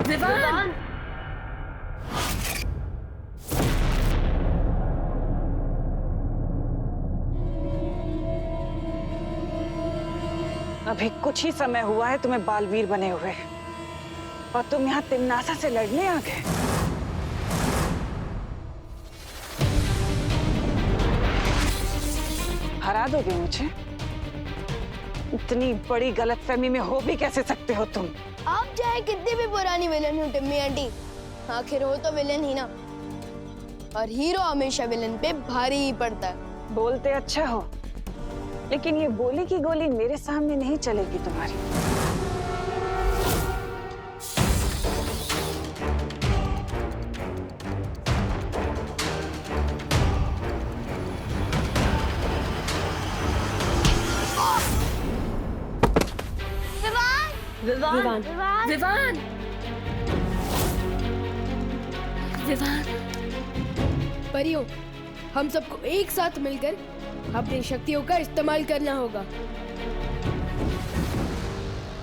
विवान! अभी कुछ ही समय हुआ है तुम्हें बालवीर बने हुए और तुम यहाँ तिम्नासा से लड़ने आ गए। हरा दोगे मुझे? इतनी बड़ी गलतफहमी में हो भी कैसे सकते हो तुम? आप चाहे कितनी भी पुरानी विलन हो टिम्मी आंटी, आखिर हो तो विलन ही ना, और हीरो हमेशा विलन पे भारी ही पड़ता है। बोलते अच्छा हो, लेकिन ये गोली की गोली मेरे सामने नहीं चलेगी तुम्हारी। विवान! विवान! विवान! परियों, हम सबको एक साथ मिलकर अपनी शक्तियों का इस्तेमाल करना होगा।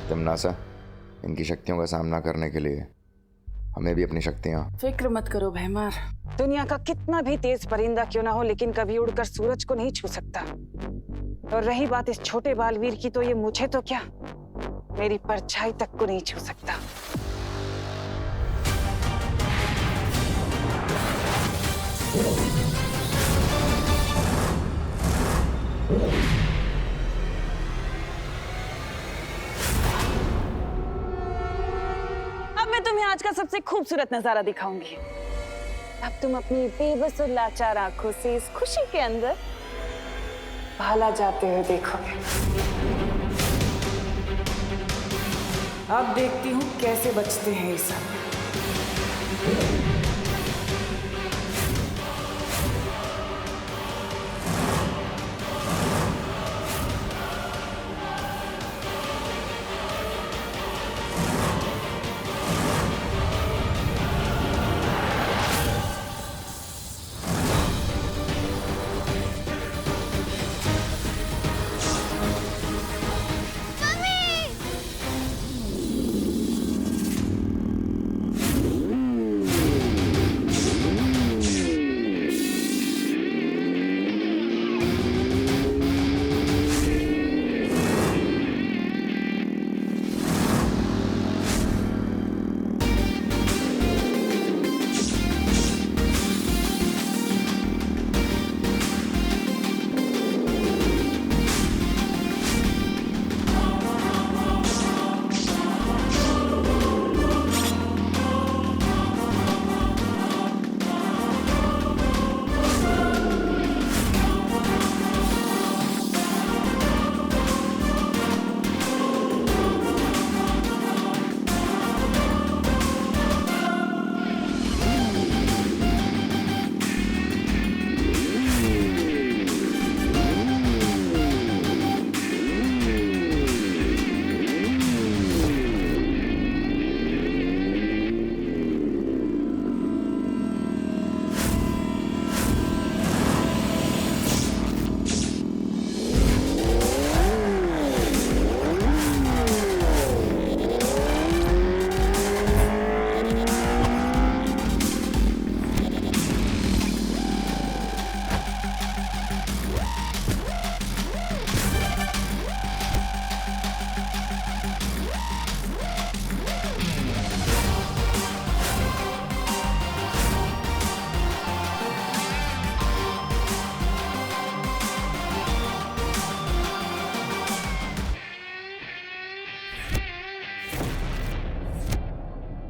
तिम्नासा, इनकी शक्तियों का सामना करने के लिए हमें भी अपनी शक्तियाँ। फिक्र मत करो भैमार, दुनिया का कितना भी तेज परिंदा क्यों ना हो, लेकिन कभी उड़कर सूरज को नहीं छू सकता। और रही बात इस छोटे बालवीर की, तो ये मुझे तो क्या, मेरी परछाई तक को नहीं छू सकता। अब मैं तुम्हें आज का सबसे खूबसूरत नजारा दिखाऊंगी। अब तुम अपनी बेबस और लाचार आंखों से इस खुशी के अंदर भाला जाते हुए देखोगे। अब देखती हूँ कैसे बचते हैं ये सब।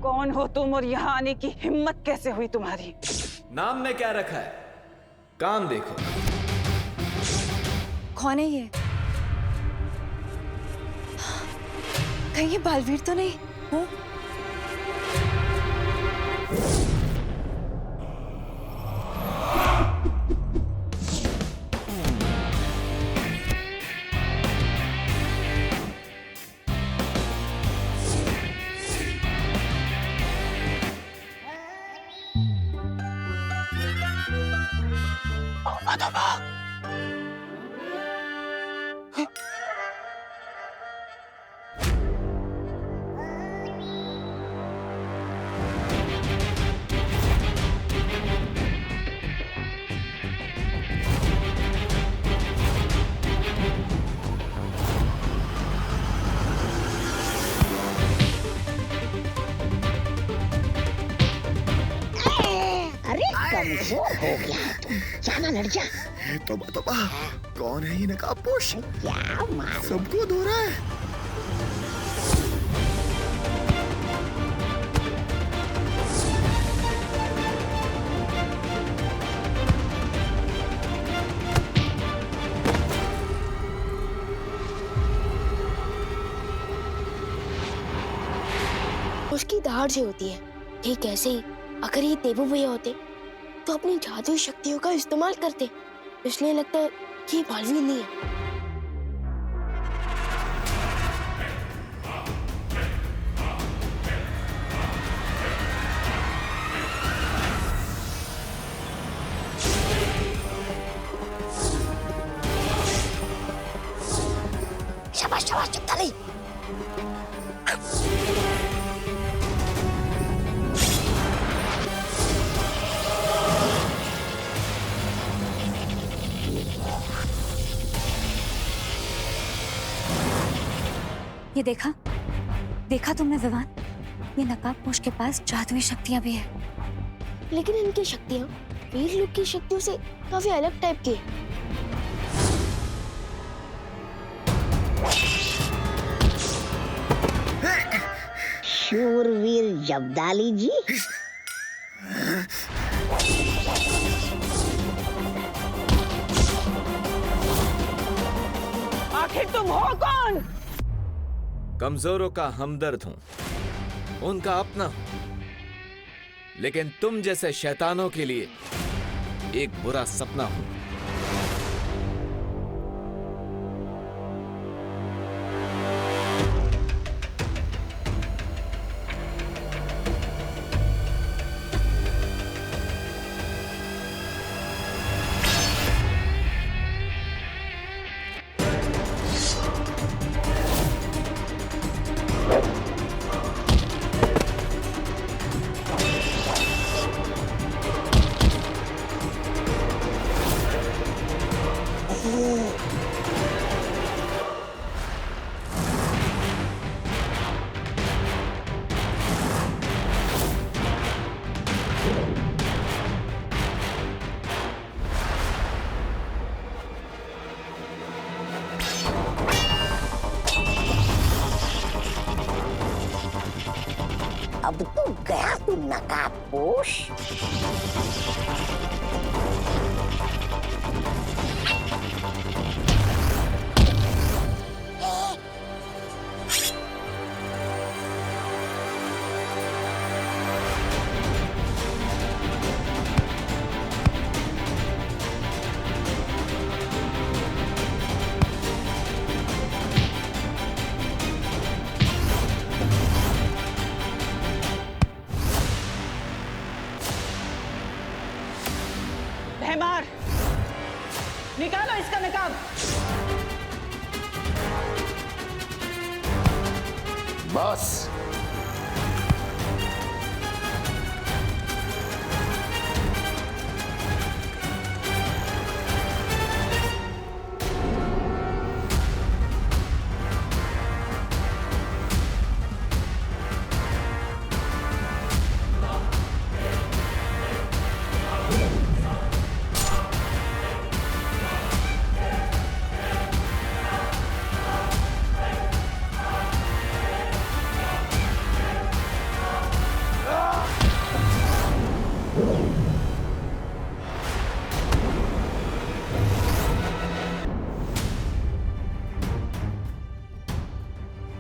कौन हो तुम और यहाँ आने की हिम्मत कैसे हुई तुम्हारी? नाम ने क्या रखा है, काम देखो। कौन है ये? कहीं ये बालवीर तो नहीं हो? कमजोर हो गया है तू। जाना लड़ जा। तोबा कौन है ये नकाबपोश? क्या मार सबको धो रहा है। उसकी धार से होती है। ठीक ऐसे ही अगर ये देवू भैया होते तो अपनी जादुई शक्तियों का इस्तेमाल करते, इसलिए लगता है कि ये बालवीर नहीं है। शाबाश शाबाश चुप था नहीं। ये देखा तुमने विवान? ये नकाबपोश के पास जादुई शक्तियां भी है। लेकिन इनकी शक्तियाँ वीर लोग की शक्तियों से काफी अलग टाइप की है। शूरवीर जब्दाली जी। आखिर तुम हो कौन? कमजोरों का हमदर्द हूं, उनका अपना हूं। लेकिन तुम जैसे शैतानों के लिए एक बुरा सपना हूं। अब तो गया तू नकाबपोश। भैमार, निकालो इसका नकाब। बस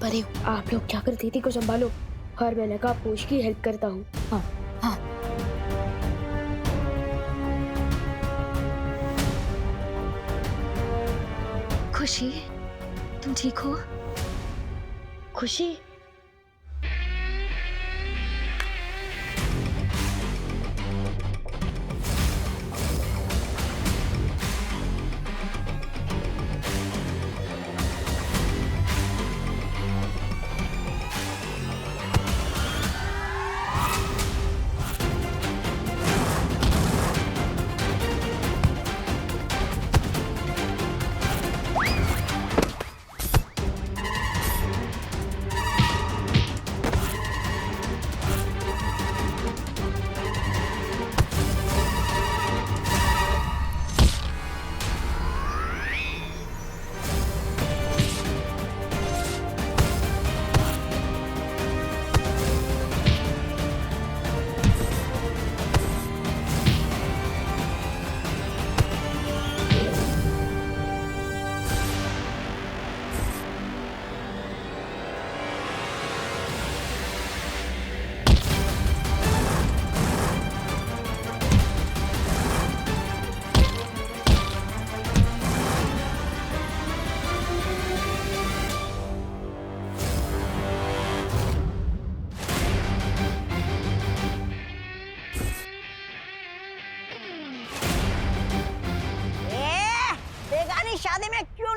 परे आप लोग जाकर दीदी को संभालो और मैं नकाबपोश की हेल्प करता हूँ। हाँ हाँ। खुशी, तुम ठीक हो? खुशी,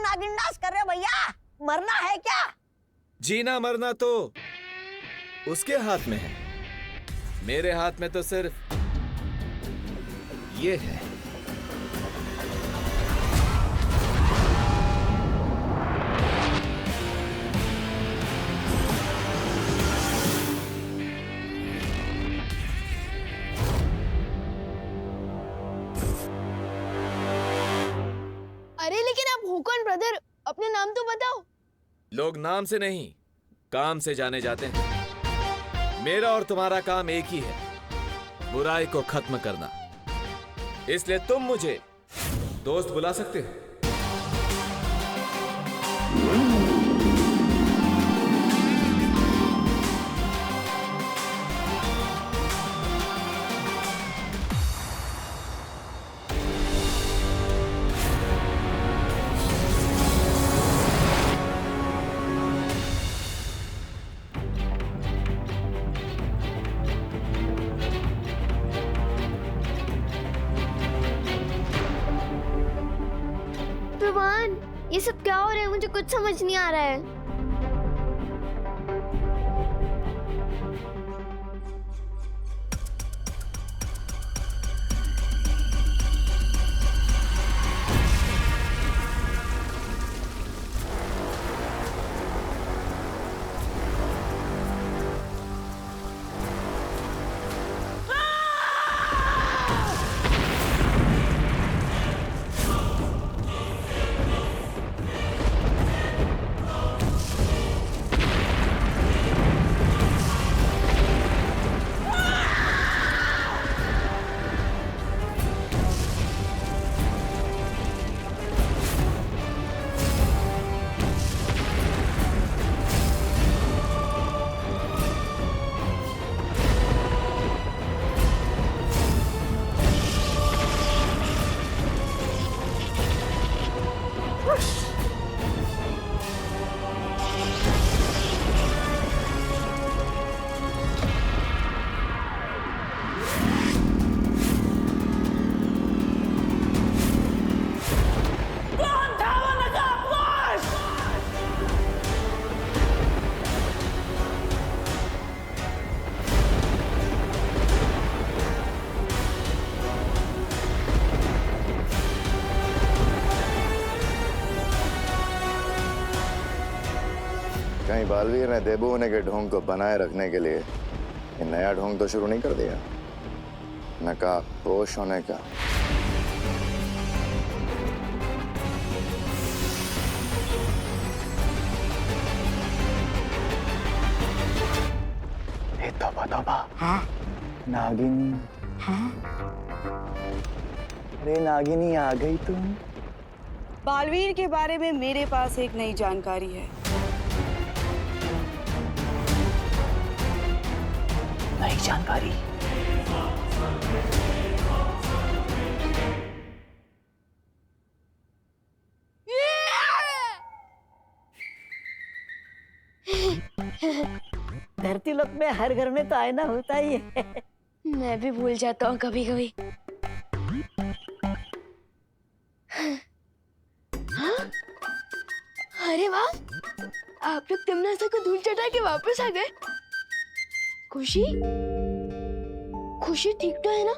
नागिन डांस कर रहे हो भैया? मरना है क्या? जीना मरना तो उसके हाथ में है, मेरे हाथ में तो सिर्फ ये है। अरे लेकिन आप हो कौन ब्रदर? अपने नाम तो बताओ। लोग नाम से नहीं, काम से जाने जाते हैं। मेरा और तुम्हारा काम एक ही है, बुराई को खत्म करना। इसलिए तुम मुझे दोस्त बुला सकते हो। विवान, ये सब क्या हो रहा है? मुझे कुछ समझ नहीं आ रहा है। कहीं बालवीर ने देबू होने के ढोंग को बनाए रखने के लिए ये नया ढोंग तो शुरू नहीं कर दिया, नकाबपोश होने का। तौबा तौबा। हाँ? नागिनी। हाँ? अरे नागिनी आ गई तुम। बालवीर के बारे में मेरे पास एक नई जानकारी है। नई जानकारी? धरती लोक में हर घर में तो आईना होता ही है। मैं भी भूल जाता हूँ कभी कभी। हाँ? अरे वाह, आप लोग तिमनासा को धूल चटा के वापस आ गए। खुशी, खुशी ठीक तो है ना?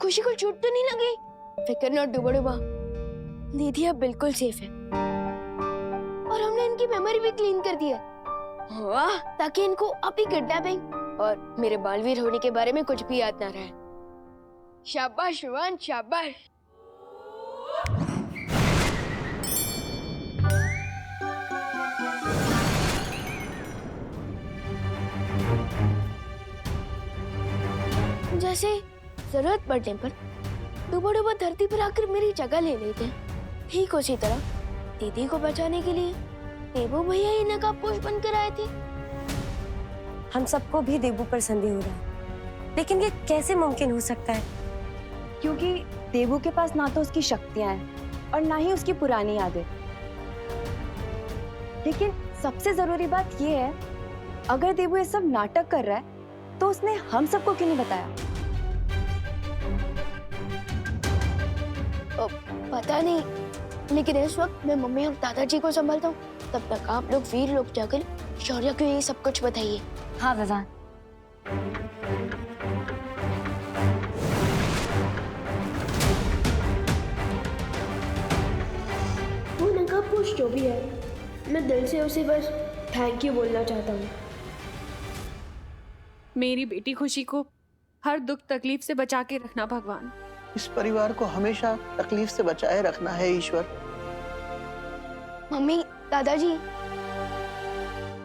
खुशी को चोट तो नहीं लगी? फिक्र नॉट डूबा डूबा, दीदी अब बिल्कुल सेफ है। और हमने इनकी मेमोरी भी क्लीन कर दी है। वाह, ताकि इनको अभी किडनैपिंग और मेरे बालवीर होने के बारे में कुछ भी याद ना रहे। शाबाश विवान, शाबाश। जैसे जरूरत पड़ने पर डूबा डूबा धरती पर आकर मेरी जगह ले लेते हैं, ठीक उसी तरह दीदी को बचाने के लिए देबू भैया ही नकाबपोश बनकर आए थे। हम सबको भी देबू पर संदेह हो रहा है, लेकिन ये कैसे मुमकिन हो सकता है? क्योंकि देबू के पास ना तो उसकी शक्तियां हैं और ना ही उसकी पुरानी यादें। लेकिन सबसे जरूरी बात ये है, अगर देबू ये सब नाटक कर रहा है तो उसने हम सबको क्यों नहीं बताया? पता नहीं, लेकिन इस वक्त मैं मम्मी और दादाजी को संभालता हूँ। तब तक आप लोग वीर लोग जाकर शौर्य को ये सब कुछ बताइए। हाँ विवान। वो नकाबपोश जो भी है, मैं दिल से उसे बस थैंक यू बोलना चाहता हूँ। मेरी बेटी खुशी को हर दुख तकलीफ से बचा के रखना भगवान। इस परिवार को हमेशा तकलीफ से बचाए रखना है ईश्वर। मम्मी, दादाजी,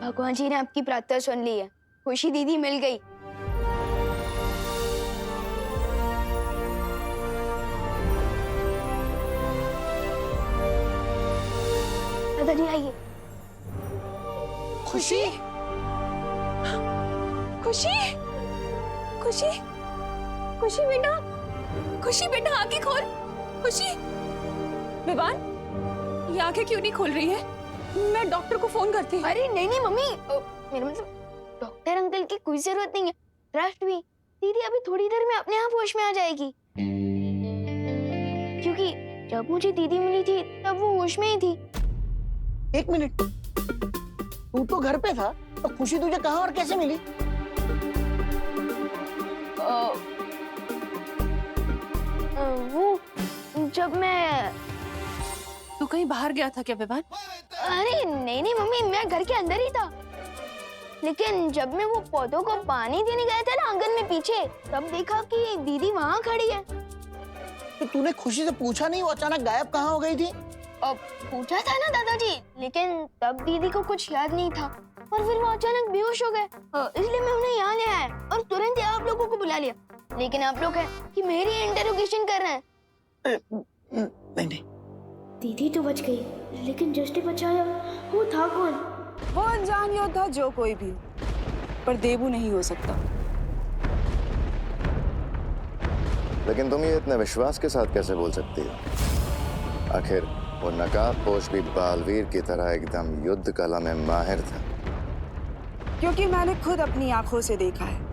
भगवान जी ने आपकी प्रार्थना सुन ली है। खुशी दीदी मिल गई। दादाजी आइए। खुशी, खुशी, खुशी, खुशी बेटा, खुशी बेटा आंखें खोल। खुशी, विवान, ये आंखें क्यों नहीं खोल रही है? मैं डॉक्टर को फोन करती हूँ। अरे नहीं नहीं मम्मी, मेरा मतलब डॉक्टर अंकल की कोई जरूरत नहीं है। ट्रस्ट भी, दीदी अभी थोड़ी देर में अपने आप होश में आ जाएगी। क्योंकि जब मुझे दीदी मिली थी तब वो होश में ही थी। एक मिनट, तू तो घर पे था, तो खुशी तुझे कहाँ और कैसे मिली? वो जब मैं तू कहीं बाहर गया था क्या विवान? अरे नहीं नहीं मम्मी, मैं घर के अंदर ही था। लेकिन जब मैं वो पौधों को पानी देने गया था ना आंगन में पीछे, तब देखा कि दीदी वहाँ खड़ी है। तो तूने खुशी से पूछा नहीं वो अचानक गायब कहाँ हो गई थी? अब पूछा था ना दादाजी, लेकिन तब दीदी को कुछ याद नहीं था और फिर वो अचानक बेहोश हो गए। इसलिए मैं उन्हें यहाँ ले आया और तुरंत आप लोगों को बुला लिया। लेकिन आप लोग हैं कि मेरी इंटरोगेशन कर रहे हैं। नहीं नहीं, दीदी तो बच गई, लेकिन जिसने बचाया वो था कौन? वो अनजान योद्धा जो कोई भी हो, पर देबू नहीं हो सकता। लेकिन तुम ये इतने विश्वास के साथ कैसे बोल सकती हो? आखिर वो नकाबपोश भी बालवीर की तरह एकदम युद्ध कला में माहिर था। क्योंकि मैंने खुद अपनी आंखों से देखा है